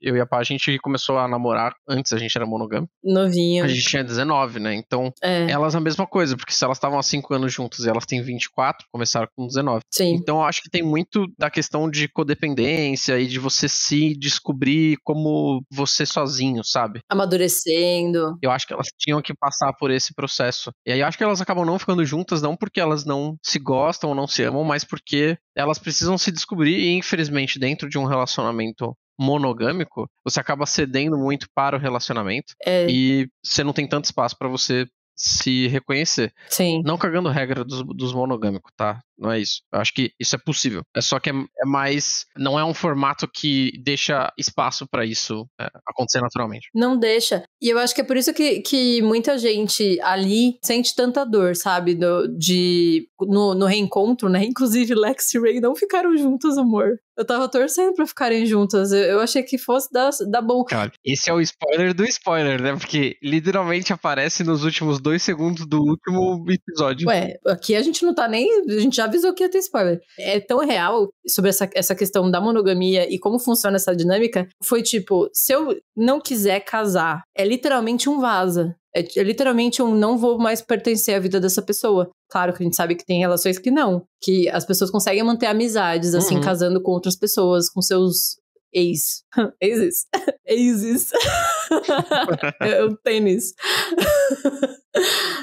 Eu e a Pá, a gente começou a namorar antes, a gente era monogâmico. Novinho. A gente tinha 19, né? Então, elas a mesma coisa, porque se elas estavam há 5 anos juntas e elas têm 24, começaram com 19. Sim. Então, eu acho que tem muito da questão de codependência e de você se descobrir como você sozinho, sabe? Amadurecendo. Eu acho que elas tinham que passar por esse processo. E aí, eu acho que elas acabam não ficando juntas, não porque elas não se gostam ou não se amam, mas porque elas precisam se descobrir e, infelizmente, dentro de um relacionamento monogâmico, você acaba cedendo muito para o relacionamento e você não tem tanto espaço para você se reconhecer. Sim. Não cagando regra dos monogâmicos, tá? Não é isso. Eu acho que isso é possível. É só que é mais... Não é um formato que deixa espaço pra isso acontecer naturalmente. Não deixa. E eu acho que é por isso que muita gente ali sente tanta dor, sabe? No reencontro, né? Inclusive, Lex e Ray não ficaram juntos, amor. Eu tava torcendo pra ficarem juntas. Eu achei que fosse dar bom. Cara, esse é o spoiler do spoiler, né? Porque literalmente aparece nos últimos 2 segundos do último episódio. Ué, aqui a gente não tá nem... A gente já avisou que ia ter spoiler. É tão real sobre essa questão da monogamia e como funciona essa dinâmica. Foi tipo, se eu não quiser casar, é literalmente um vaza. É literalmente um não vou mais pertencer à vida dessa pessoa. Claro que a gente sabe que tem relações que não. Que as pessoas conseguem manter amizades, assim, casando com outras pessoas, com seus ex. Exes. Exes. É o tênis.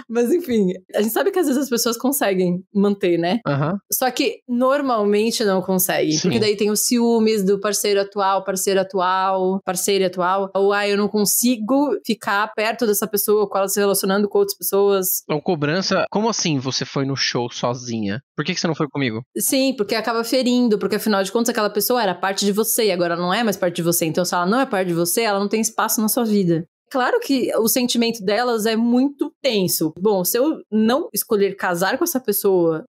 Mas enfim, a gente sabe que às vezes as pessoas conseguem manter, né? Só que normalmente não conseguem. Sim. Porque daí tem os ciúmes do parceira atual. Ou, eu não consigo ficar perto dessa pessoa com ela se relacionando com outras pessoas. Ou cobrança, como assim você foi no show sozinha? Por que você não foi comigo? Sim, porque acaba ferindo, porque afinal de contas aquela pessoa era parte de você e agora não é mais parte de você. Então se ela não é parte de você, ela não tem espaço na sua vida. Claro que o sentimento delas é muito tenso. Bom, se eu não escolher casar com essa pessoa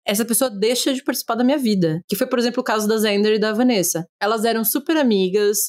deixa de participar da minha vida. Que foi, por exemplo, o caso da Xander e da Vanessa. Elas eram super amigas,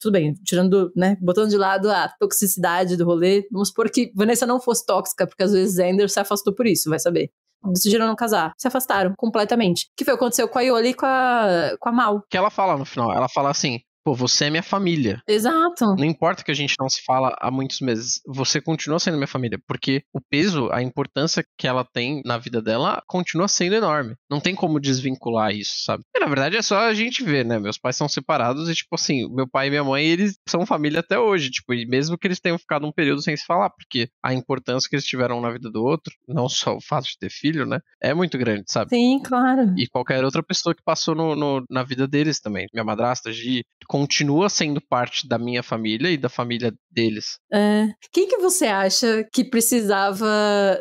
tudo bem, tirando, né, botando de lado a toxicidade do rolê. Vamos supor que Vanessa não fosse tóxica, porque às vezes Xander se afastou por isso, vai saber. Decidiram não casar. Se afastaram completamente. Que foi o que aconteceu com a Yoli e com a Mal. Que ela fala no final, ela fala assim... Pô, você é minha família. Exato. Não importa que a gente não se fala há muitos meses, você continua sendo minha família, porque o peso, a importância que ela tem na vida dela continua sendo enorme. Não tem como desvincular isso, sabe? E na verdade é só a gente ver, né? Meus pais são separados e, tipo assim, meu pai e minha mãe, eles são família até hoje, tipo, e mesmo que eles tenham ficado um período sem se falar, porque a importância que eles tiveram na vida do outro, não só o fato de ter filho, né? É muito grande, sabe? Sim, claro. E qualquer outra pessoa que passou na vida deles também. Minha madrasta, Gi, continua sendo parte da minha família e da família deles. Quem que você acha que precisava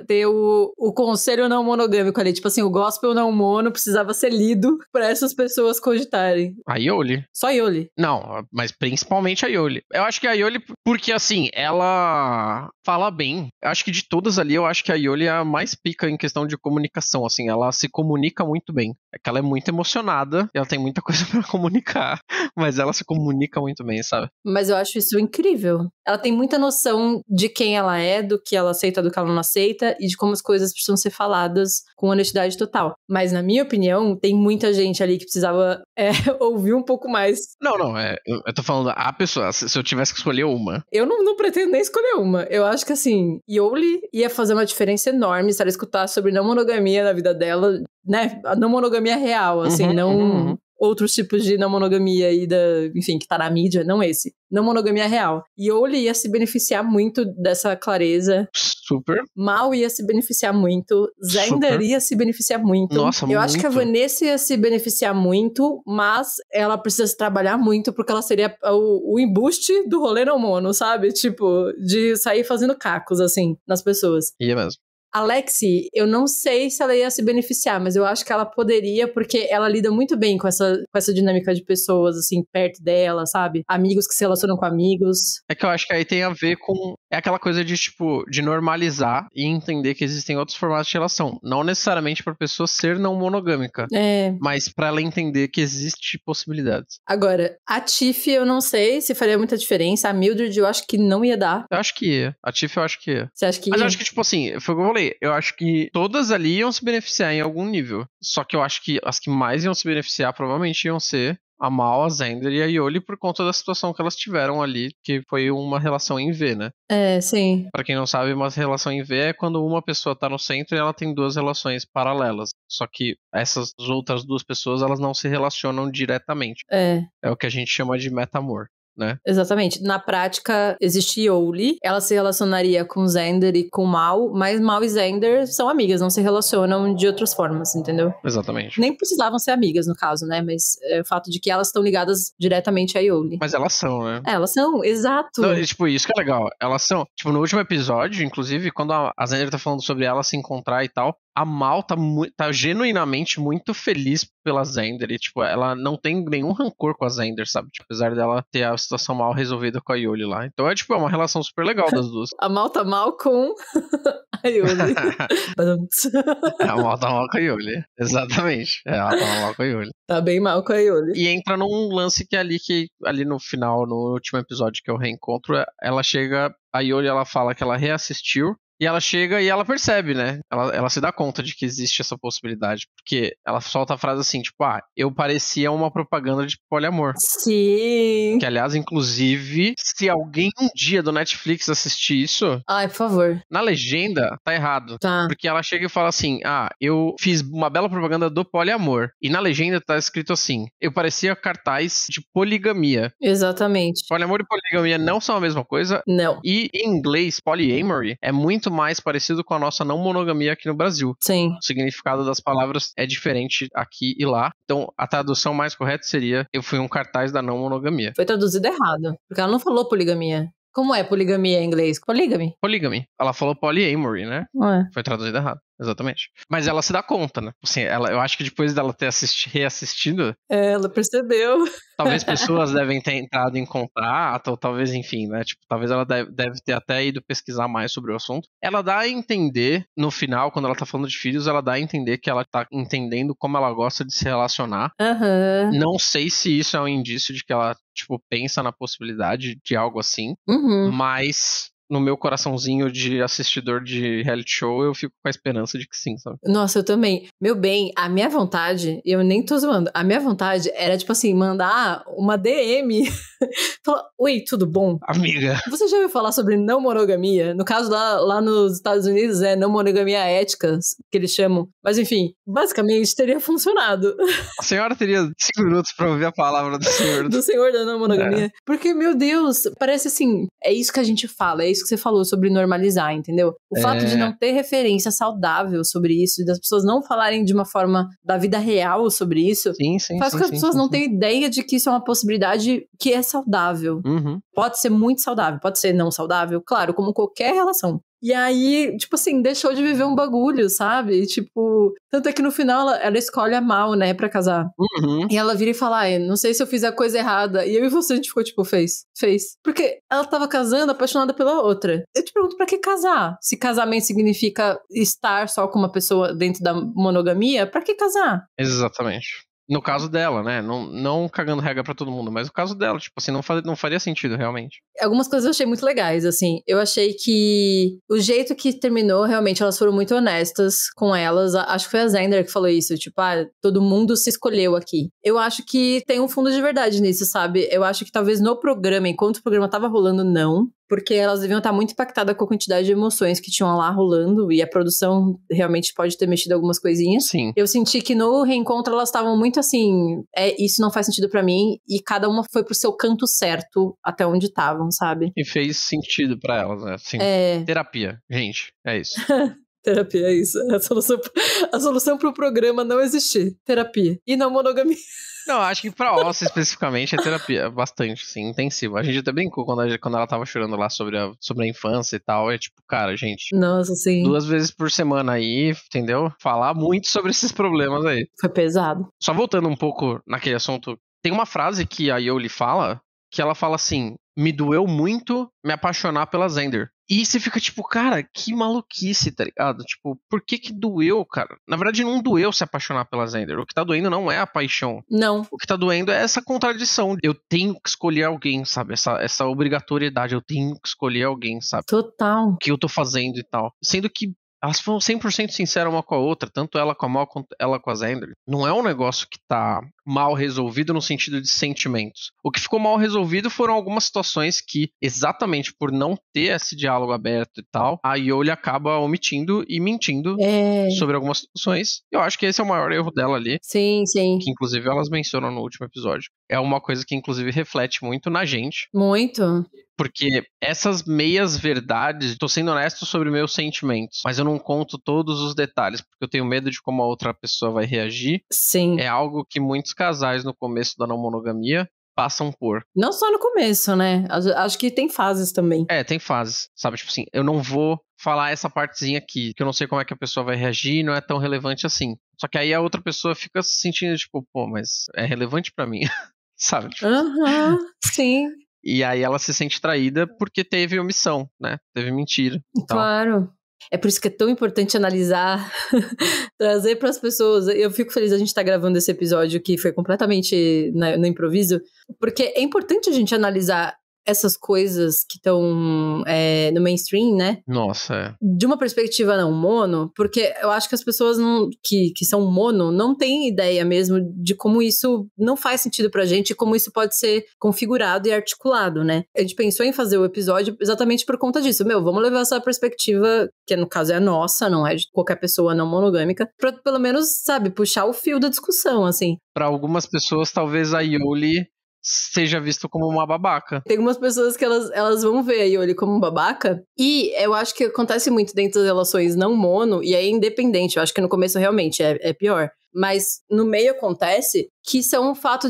ter o conselho não monogâmico ali? Tipo assim, o gospel não mono precisava ser lido pra essas pessoas cogitarem. A Yoli. Só a Yoli. Não, mas principalmente a Yoli. Eu acho que a Yoli, porque assim, ela fala bem. Eu acho que de todas ali, eu acho que a Yoli é a mais pica em questão de comunicação, assim, ela se comunica muito bem. É que ela é muito emocionada, ela tem muita coisa pra comunicar, mas ela se comunica muito bem, sabe? Mas eu acho isso incrível. Ela tem muita noção de quem ela é, do que ela aceita, do que ela não aceita, e de como as coisas precisam ser faladas com honestidade total. Mas, na minha opinião, tem muita gente ali que precisava ouvir um pouco mais. Não, eu tô falando a pessoa, se eu tivesse que escolher uma. Eu não pretendo nem escolher uma. Eu acho que, assim, Yoli ia fazer uma diferença enorme se ela escutar sobre não monogamia na vida dela, né? A não monogamia real, assim, outros tipos de não monogamia e enfim, que tá na mídia, não esse. Não monogamia real. Yoli ia se beneficiar muito dessa clareza. Super. Mal ia se beneficiar muito. Xander ia se beneficiar muito. Nossa, Eu acho que a Vanessa ia se beneficiar muito, mas ela precisa se trabalhar muito porque ela seria o embuste do rolê não mono, sabe? Tipo, de sair fazendo cacos, assim, nas pessoas. Ia mesmo. A Lexi, eu não sei se ela ia se beneficiar, mas eu acho que ela poderia, porque ela lida muito bem com essa dinâmica de pessoas, assim, perto dela, sabe? Amigos que se relacionam com amigos. É que eu acho que aí tem a ver com... É aquela coisa de, tipo, de normalizar e entender que existem outros formatos de relação. Não necessariamente pra pessoa ser não monogâmica. Mas pra ela entender que existe possibilidades. Agora, a Tiff eu não sei se faria muita diferença. A Mildred eu acho que não ia dar. Eu acho que ia. A Tiff eu acho que ia. Você acha que ia? Mas eu acho que, tipo assim, foi o que eu falei. Eu acho que todas ali iam se beneficiar em algum nível. Só que eu acho que as que mais iam se beneficiar provavelmente iam ser a Mal, a Xander e a Yoli por conta da situação que elas tiveram ali, que foi uma relação em V, né? Sim. Pra quem não sabe, uma relação em V é quando uma pessoa tá no centro e ela tem duas relações paralelas. Só que essas outras duas pessoas, elas não se relacionam diretamente. É o que a gente chama de metamor. Né? Exatamente. Na prática, existe Yoli. Ela se relacionaria com Xander e com Mal, mas Mal e Xander são amigas, não se relacionam de outras formas, entendeu? Exatamente. Nem precisavam ser amigas, no caso, né? Mas o fato de que elas estão ligadas diretamente a Yoli. Mas elas são, né? Elas são, exato. Não, e, tipo, isso que é legal. Elas são, tipo, no último episódio, inclusive, quando a Xander tá falando sobre ela se encontrar e tal, a Mal tá genuinamente muito feliz pela Xander. E, tipo, ela não tem nenhum rancor com a Xander, sabe? Tipo, apesar dela ter a situação mal resolvida com a Yoli lá. Então é, tipo, é uma relação super legal das duas. A Mal tá mal com a Yoli. A Mal tá mal com a Yoli. Exatamente. Ela tá mal com a Yoli. Tá bem mal com a Yoli. E entra num lance que ali no final, no último episódio que eu reencontro, ela chega, a Yoli, ela fala que ela reassistiu. E ela chega e ela percebe, né? Ela se dá conta de que existe essa possibilidade. Porque ela solta a frase assim, tipo, eu parecia uma propaganda de poliamor. Sim. Que, aliás, inclusive, se alguém um dia do Netflix assistir isso... Ai, por favor. Na legenda, tá errado. Tá. Porque ela chega e fala assim, eu fiz uma bela propaganda do poliamor. E na legenda tá escrito assim, eu parecia cartaz de poligamia. Exatamente. Poliamor e poligamia não são a mesma coisa. Não. E em inglês, polyamory é muito mais parecido com a nossa não monogamia aqui no Brasil. Sim. O significado das palavras é diferente aqui e lá. Então, a tradução mais correta seria, eu fui um cartaz da não monogamia. Foi traduzido errado, porque ela não falou poligamia. Como é poligamia em inglês? Polygamy? Polygamy. Ela falou polyamory, né? Foi traduzido errado. Exatamente. Mas ela se dá conta, né? Assim, eu acho que depois dela ter reassistido... Ela percebeu. Talvez pessoas devem ter entrado em contato, ou talvez, enfim, né? Tipo, talvez ela deve ter até ido pesquisar mais sobre o assunto. Ela dá a entender, no final, quando ela tá falando de filhos, ela dá a entender que ela tá entendendo como ela gosta de se relacionar. Uhum. Não sei se isso é um indício de que ela, tipo, pensa na possibilidade de algo assim. Uhum. Mas... no meu coraçãozinho de assistidor de reality show, eu fico com a esperança de que sim, sabe? Nossa, eu também. Meu bem, a minha vontade, eu nem tô zoando, a minha vontade era, tipo assim, mandar uma DM. Falar, oi, tudo bom? Amiga. Você já ouviu falar sobre não monogamia? No caso, lá nos Estados Unidos, é não monogamia ética, que eles chamam. Mas, enfim, basicamente, teria funcionado. A senhora teria 5 minutos pra ouvir a palavra do senhor. Do senhor da não monogamia. Porque, meu Deus, parece assim, é isso que a gente fala, é isso que você falou sobre normalizar, entendeu? O fato de não ter referência saudável sobre isso, e das pessoas não falarem de uma forma da vida real sobre isso, faz com que as pessoas não tenham ideia de que isso é uma possibilidade que é saudável. Uhum. Pode ser muito saudável, pode ser não saudável, claro, como qualquer relação. E aí, tipo assim, deixou de viver um bagulho, sabe? Tipo, tanto é que no final ela escolhe a Mal, né, pra casar. Uhum. E ela vira e fala, não sei se eu fiz a coisa errada. E eu e você, a gente ficou tipo, fez. Porque ela tava casando, apaixonada pela outra. Eu te pergunto, pra que casar? Se casamento significa estar só com uma pessoa dentro da monogamia, pra que casar? Exatamente. No caso dela, né? Não cagando regra pra todo mundo, mas no caso dela, tipo assim, não faria sentido, realmente. Algumas coisas eu achei muito legais, assim. Eu achei que o jeito que terminou, realmente, elas foram muito honestas com elas. Acho que foi a Xander que falou isso, tipo, todo mundo se escolheu aqui. Eu acho que tem um fundo de verdade nisso, sabe? Eu acho que talvez no programa, enquanto o programa tava rolando, não. Porque elas deviam estar muito impactadas com a quantidade de emoções que tinham lá rolando. E a produção realmente pode ter mexido algumas coisinhas. Sim. Eu senti que no reencontro elas estavam muito assim... isso não faz sentido pra mim. E cada uma foi pro seu canto certo até onde estavam, sabe? E fez sentido pra elas, né? Assim, terapia, gente. É isso. Terapia é isso. A solução pro programa não existir. Terapia. E não monogamia. Não, acho que pra Ossie especificamente é terapia bastante, assim, intensiva. A gente até brincou quando ela tava chorando lá sobre a infância e tal. É tipo, cara, gente, Nossa, sim. 2 vezes por semana aí, entendeu? Falar muito sobre esses problemas aí. Foi pesado. Só voltando um pouco naquele assunto, tem uma frase que a Yoli fala, que ela fala assim, me doeu muito me apaixonar pela Xander. E você fica tipo, cara, que maluquice, tá ligado? Tipo, por que doeu, cara? Na verdade, não doeu se apaixonar pela Xander. O que tá doendo não é a paixão. Não. O que tá doendo é essa contradição. Eu tenho que escolher alguém, sabe? Essa obrigatoriedade. Eu tenho que escolher alguém, sabe? Total. O que eu tô fazendo e tal. Sendo que elas foram 100% sinceras uma com a outra, tanto ela com a Mal quanto ela com a Xander. Não é um negócio que tá mal resolvido no sentido de sentimentos. O que ficou mal resolvido foram algumas situações que, exatamente por não ter esse diálogo aberto e tal, a Yoli acaba omitindo e mentindo sobre algumas situações. Eu acho que esse é o maior erro dela ali. Sim, sim. Que inclusive elas mencionam no último episódio. É uma coisa que inclusive reflete muito na gente. Muito. Porque essas meias verdades, tô sendo honesto sobre meus sentimentos, mas eu não conto todos os detalhes, porque eu tenho medo de como a outra pessoa vai reagir. Sim. É algo que muitos casais no começo da não monogamia passam por. Não só no começo, né? Acho que tem fases também. Tem fases, sabe? Tipo assim, eu não vou falar essa partezinha aqui, que eu não sei como é que a pessoa vai reagir, não é tão relevante assim. Só que aí a outra pessoa fica se sentindo tipo, pô, mas é relevante pra mim, sabe? Tipo, sim. E aí ela se sente traída porque teve omissão, né? Teve mentira. Claro. É por isso que é tão importante analisar, trazer para as pessoas. Eu fico feliz a gente estar gravando esse episódio que foi completamente no improviso, porque é importante a gente analisar essas coisas que estão no mainstream, né? Nossa, De uma perspectiva não mono, porque eu acho que as pessoas que são mono não têm ideia mesmo de como isso não faz sentido pra gente e como isso pode ser configurado e articulado, né? A gente pensou em fazer o episódio exatamente por conta disso. Vamos levar essa perspectiva, que no caso é a nossa, não é de qualquer pessoa não monogâmica, pra pelo menos, sabe, puxar o fio da discussão, assim. Pra algumas pessoas, talvez a Yoli seja visto como uma babaca. Tem algumas pessoas que elas vão ver a Yoli como babaca, e eu acho que acontece muito dentro das relações não mono, e é independente, eu acho que no começo realmente é pior, mas no meio acontece que são o fato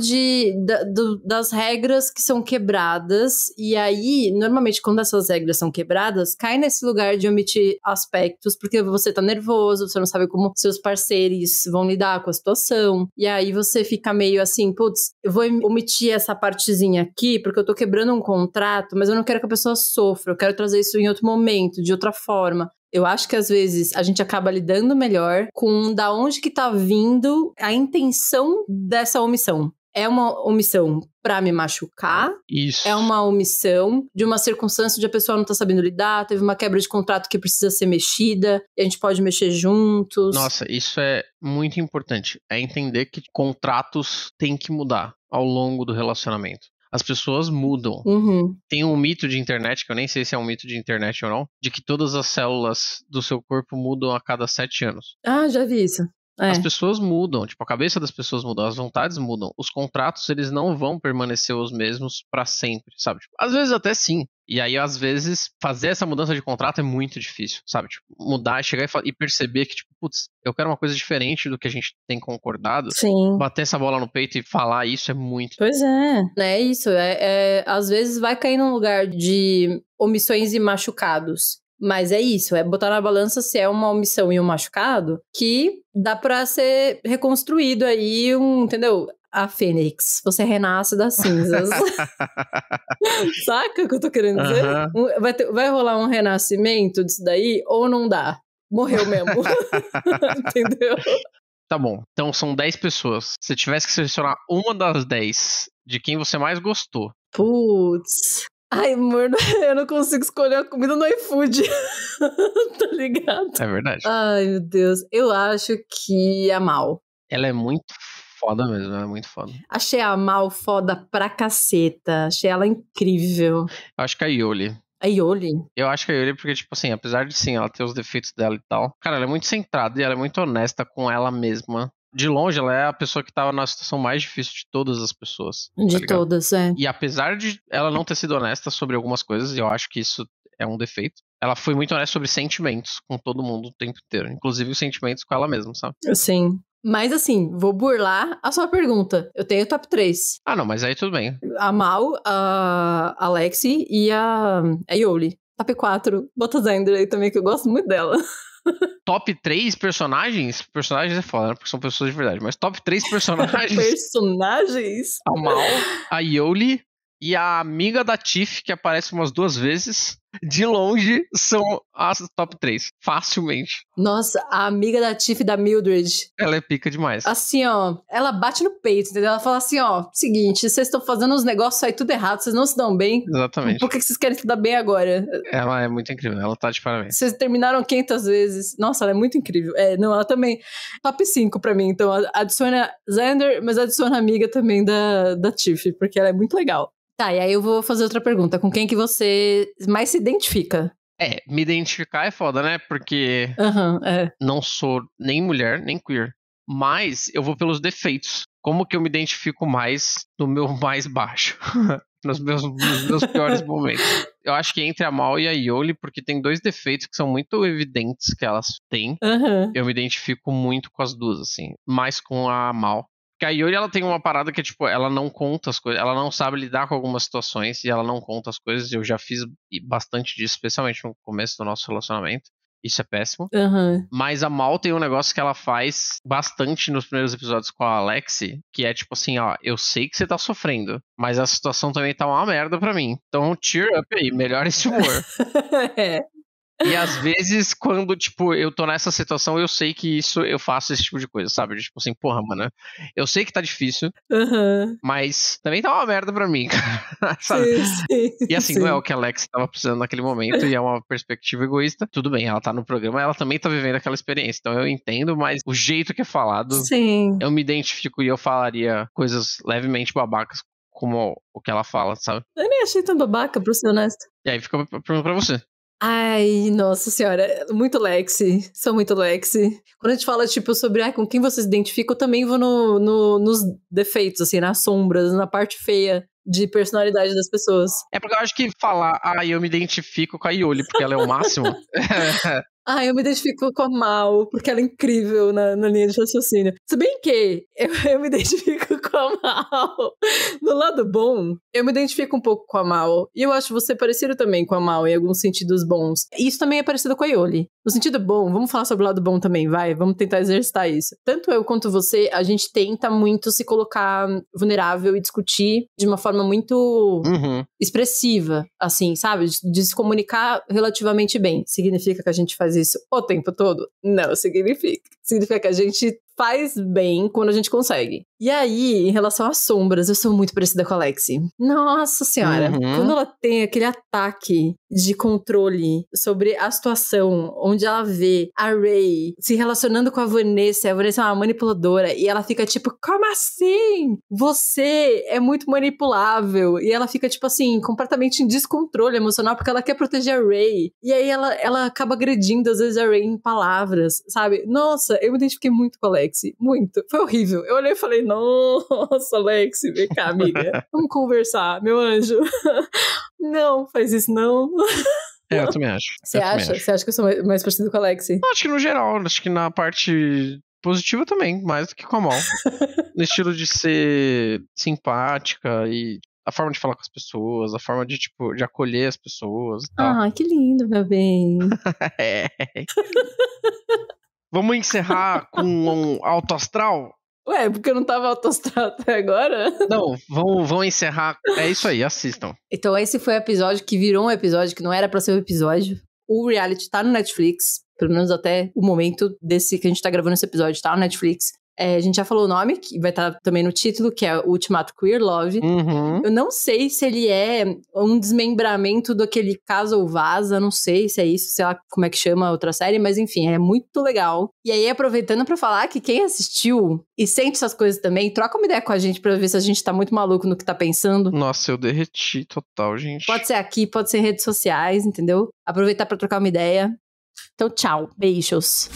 das regras que são quebradas, e aí, normalmente, quando essas regras são quebradas, cai nesse lugar de omitir aspectos, porque você tá nervoso, você não sabe como seus parceiros vão lidar com a situação, e aí você fica meio assim, putz, eu vou omitir essa partezinha aqui, porque eu tô quebrando um contrato, mas eu não quero que a pessoa sofra, eu quero trazer isso em outro momento, de outra forma. Eu acho que às vezes a gente acaba lidando melhor com da onde que tá vindo a intenção dessa omissão. É uma omissão pra me machucar? Isso. É uma omissão de uma circunstância onde a pessoa não tá sabendo lidar, teve uma quebra de contrato que precisa ser mexida, e a gente pode mexer juntos. Nossa, isso é muito importante. É entender que contratos têm que mudar ao longo do relacionamento. As pessoas mudam. Uhum. Tem um mito de internet, que eu nem sei se é um mito de internet ou não, de que todas as células do seu corpo mudam a cada 7 anos. Ah, já vi isso. As pessoas mudam, tipo, a cabeça das pessoas mudam, as vontades mudam. Os contratos, eles não vão permanecer os mesmos pra sempre, sabe? Tipo, às vezes até sim. E aí, às vezes, fazer essa mudança de contrato é muito difícil, sabe? Tipo, mudar, chegar e perceber que, tipo, putz, eu quero uma coisa diferente do que a gente tem concordado. Sim. Bater essa bola no peito e falar isso é muito... Pois é. É isso, às vezes vai cair num lugar de omissões e machucados. Mas é isso, é botar na balança se é uma omissão e um machucado que dá pra ser reconstruído aí, entendeu? A Fênix, você renasce das cinzas. Saca o que eu tô querendo dizer? Vai rolar um renascimento disso daí ou não dá? Morreu mesmo. Entendeu? Tá bom, então são 10 pessoas. Se tivesse que selecionar uma das 10 de quem você mais gostou. Putz... Ai, amor, eu não consigo escolher a comida no iFood. Tá ligado? É verdade. Ai, meu Deus. Eu acho que a Mal. Ela é muito foda mesmo, ela é muito foda. Achei a Mal foda pra caceta. Achei ela incrível. Eu acho que a Yoli. A Yoli? Eu acho que a Yoli, porque, tipo assim, apesar de sim, ela ter os defeitos dela e tal, cara, ela é muito centrada e ela é muito honesta com ela mesma. De longe, ela é a pessoa que tava na situação mais difícil de todas as pessoas. De todas, é. E apesar de ela não ter sido honesta sobre algumas coisas, e eu acho que isso é um defeito, ela foi muito honesta sobre sentimentos com todo mundo o tempo inteiro. Inclusive os sentimentos com ela mesma, sabe? Sim. Mas assim, vou burlar a sua pergunta. Eu tenho top 3. Ah, não, mas aí tudo bem. A Mal, a Alexi e a Yoli. Top 4. Bota a Xander aí também, que eu gosto muito dela. Top 3 personagens? Personagens é foda, né? Porque são pessoas de verdade. Mas top 3 personagens? Personagens? A Mal, a Yoli e a amiga da Tiff, que aparece umas 2 vezes. De longe, são as top 3. Facilmente. Nossa, a amiga da Tiff da Mildred. Ela é pica demais. Assim, ó, ela bate no peito, entendeu? Ela fala assim, ó, seguinte, vocês estão fazendo uns negócios aí tudo errado, vocês não se dão bem. Exatamente. Por que vocês querem se dar bem agora? Ela é muito incrível, ela tá de parabéns. Vocês terminaram 500 vezes. Nossa, ela é muito incrível. Não, ela também, top 5 pra mim. Então, adiciona Xander, mas adiciona a amiga também da Tiff, porque ela é muito legal. Tá, e aí eu vou fazer outra pergunta. Com quem que você mais se identifica? Me identificar é foda, né? Porque não sou nem mulher, nem queer. Mas eu vou pelos defeitos. Como que eu me identifico mais no meu mais baixo? nos meus piores momentos. Eu acho que entre a Mal e a Yoli, porque tem 2 defeitos que são muito evidentes que elas têm. Eu me identifico muito com as duas, assim. Mais com a Mal. Porque a Yoli, ela tem uma parada que é, tipo, ela não conta as coisas, ela não sabe lidar com algumas situações e ela não conta as coisas. Eu já fiz bastante disso, especialmente no começo do nosso relacionamento. Isso é péssimo. Mas a Mal tem um negócio que ela faz bastante nos primeiros episódios com a Alexi, que é tipo assim, ó, eu sei que você tá sofrendo, mas a situação também tá uma merda pra mim. Então, cheer up aí, melhora esse humor. E às vezes, quando, tipo, eu tô nessa situação, eu sei que eu faço esse tipo de coisa, sabe? Tipo assim, porra, mano, eu sei que tá difícil, mas também tá uma merda pra mim, cara, sabe? Sim, e assim, não é o que a Alex tava precisando naquele momento, e é uma perspectiva egoísta. Tudo bem, ela tá no programa, ela também tá vivendo aquela experiência, então eu entendo, mas o jeito que é falado, eu me identifico e eu falaria coisas levemente babacas, como o que ela fala, sabe? Eu nem achei tão babaca, pra ser honesto. E aí fica a pergunta pra você. Ai, nossa senhora, muito Lexi, sou muito Lexi. Quando a gente fala, tipo, sobre com quem você se identifica, eu também vou nos defeitos, assim, nas sombras, na parte feia de personalidade das pessoas. É porque eu acho que falar, eu me identifico com a Yoli, porque ela é o máximo. Eu me identifico com a Mal, porque ela é incrível na linha de raciocínio. Se bem que eu me identifico com a Mal. No lado bom, eu me identifico um pouco com a Mal. E eu acho você parecido também com a Mal, em alguns sentidos bons. E isso também é parecido com a Yoli. No sentido bom, vamos falar sobre o lado bom também, vai? Vamos tentar exercitar isso. Tanto eu quanto você, a gente tenta muito se colocar vulnerável e discutir de uma forma muito expressiva, assim, sabe? De se comunicar relativamente bem. Significa que a gente faz isso o tempo todo? Não significa. Significa que a gente faz bem quando a gente consegue. E aí, em relação às sombras, eu sou muito parecida com a Alexi. Nossa senhora, quando ela tem aquele ataque de controle sobre a situação, onde ela vê a Ray se relacionando com a Vanessa é uma manipuladora, e ela fica tipo, como assim? Você é muito manipulável. E ela fica, tipo assim, completamente em descontrole emocional, porque ela quer proteger a Ray. E aí ela acaba agredindo, às vezes, a Ray em palavras, sabe? Nossa, eu me identifiquei muito com a Alexi. Muito. Foi horrível. Eu olhei e falei, nossa, Alexi, vem cá, amiga. Vamos conversar, meu anjo. Não, faz isso não. Eu também acho. Você acha? Você acha que eu sou mais parecido com a Alexi? Acho que no geral, acho que na parte positiva também, mais do que com a Mal. No estilo de ser simpática e a forma de falar com as pessoas, a forma de, tipo, de acolher as pessoas e tal. Que lindo, meu bem. Vamos encerrar com um alto astral? Ué, porque eu não tava alto astral até agora? Não, vamos encerrar. É isso aí, assistam. Então esse foi o episódio que virou um episódio que não era pra ser um episódio. O reality tá no Netflix, pelo menos até o momento desse que a gente tá gravando esse episódio, tá no Netflix. A gente já falou o nome, que vai estar também no título, que é o Ultimato Queer Love. Eu não sei se ele é um desmembramento daquele Casa ou Vaza, não sei se é isso, sei lá como é que chama a outra série, mas enfim, é muito legal. E aí, aproveitando pra falar que quem assistiu e sente essas coisas também, troca uma ideia com a gente pra ver se a gente tá muito maluco no que tá pensando. Nossa, eu derreti total, gente. Pode ser aqui, pode ser em redes sociais, entendeu? Aproveitar pra trocar uma ideia. Então, tchau. Beijos.